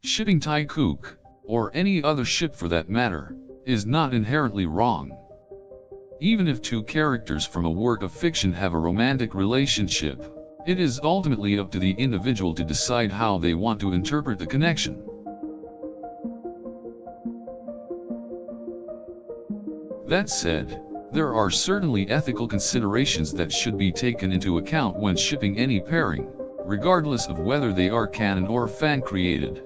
Shipping Taekook, or any other ship for that matter, is not inherently wrong. Even if two characters from a work of fiction have a romantic relationship, it is ultimately up to the individual to decide how they want to interpret the connection. That said, there are certainly ethical considerations that should be taken into account when shipping any pairing, regardless of whether they are canon or fan-created.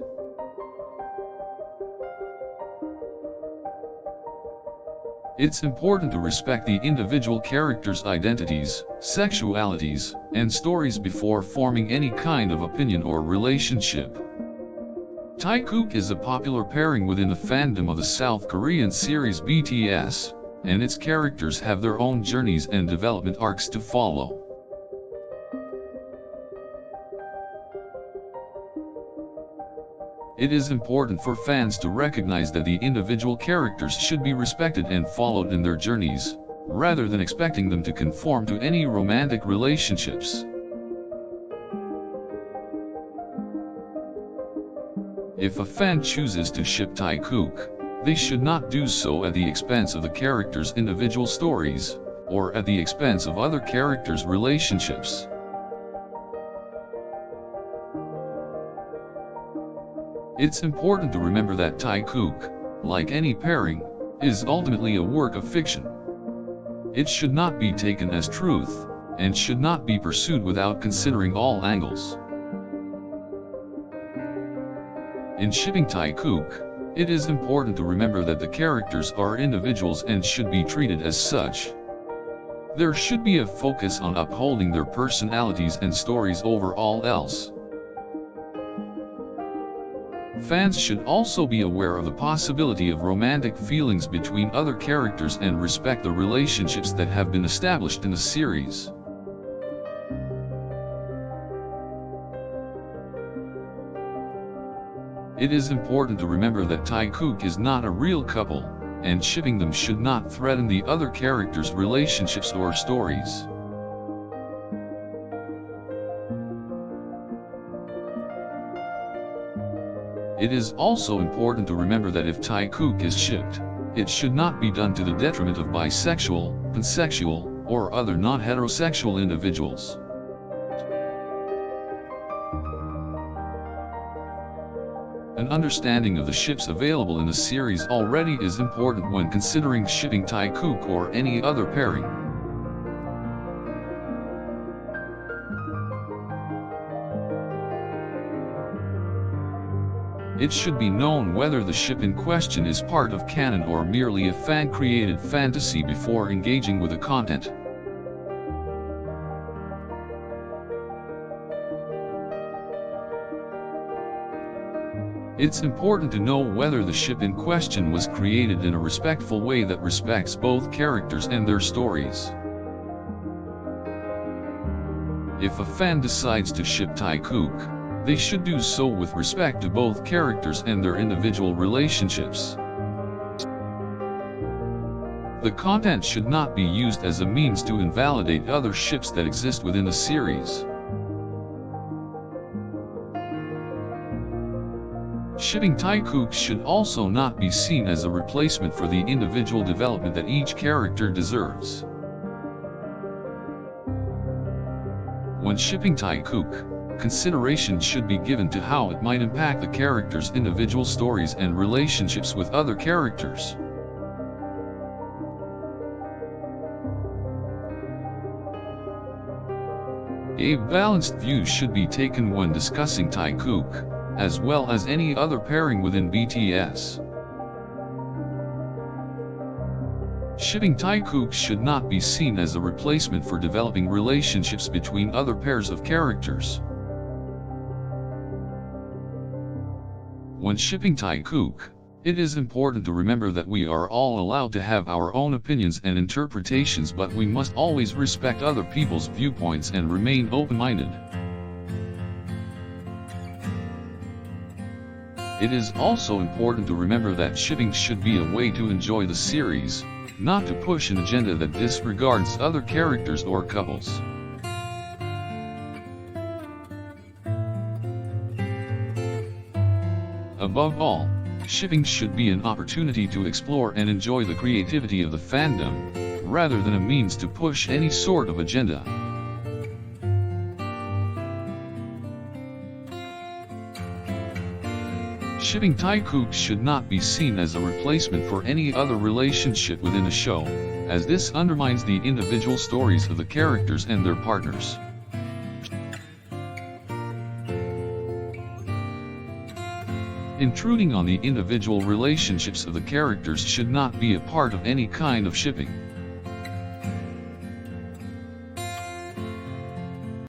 It's important to respect the individual characters' identities, sexualities, and stories before forming any kind of opinion or relationship. Taekook is a popular pairing within the fandom of the South Korean series BTS, and its characters have their own journeys and development arcs to follow. It is important for fans to recognize that the individual characters should be respected and followed in their journeys, rather than expecting them to conform to any romantic relationships. If a fan chooses to ship Taekook, they should not do so at the expense of the characters' individual stories, or at the expense of other characters' relationships. It's important to remember that Taekook, like any pairing, is ultimately a work of fiction. It should not be taken as truth, and should not be pursued without considering all angles. In shipping Taekook, it is important to remember that the characters are individuals and should be treated as such. There should be a focus on upholding their personalities and stories over all else. Fans should also be aware of the possibility of romantic feelings between other characters and respect the relationships that have been established in the series. It is important to remember that Taekook is not a real couple, and shipping them should not threaten the other characters' relationships or stories. It is also important to remember that if Taekook is shipped, it should not be done to the detriment of bisexual, pansexual, or other non-heterosexual individuals. An understanding of the ships available in the series already is important when considering shipping Taekook or any other pairing. It should be known whether the ship in question is part of canon or merely a fan-created fantasy before engaging with the content. It's important to know whether the ship in question was created in a respectful way that respects both characters and their stories. If a fan decides to ship Taekook, they should do so with respect to both characters and their individual relationships. The content should not be used as a means to invalidate other ships that exist within the series. Shipping Taekook should also not be seen as a replacement for the individual development that each character deserves. When shipping Taekook, consideration should be given to how it might impact the characters' individual stories and relationships with other characters. A balanced view should be taken when discussing Taekook, as well as any other pairing within BTS. Shipping Taekook should not be seen as a replacement for developing relationships between other pairs of characters. When shipping Taekook, it is important to remember that we are all allowed to have our own opinions and interpretations, but we must always respect other people's viewpoints and remain open-minded. It is also important to remember that shipping should be a way to enjoy the series, not to push an agenda that disregards other characters or couples. Above all, shipping should be an opportunity to explore and enjoy the creativity of the fandom, rather than a means to push any sort of agenda. Shipping Taekook should not be seen as a replacement for any other relationship within a show, as this undermines the individual stories of the characters and their partners. Intruding on the individual relationships of the characters should not be a part of any kind of shipping.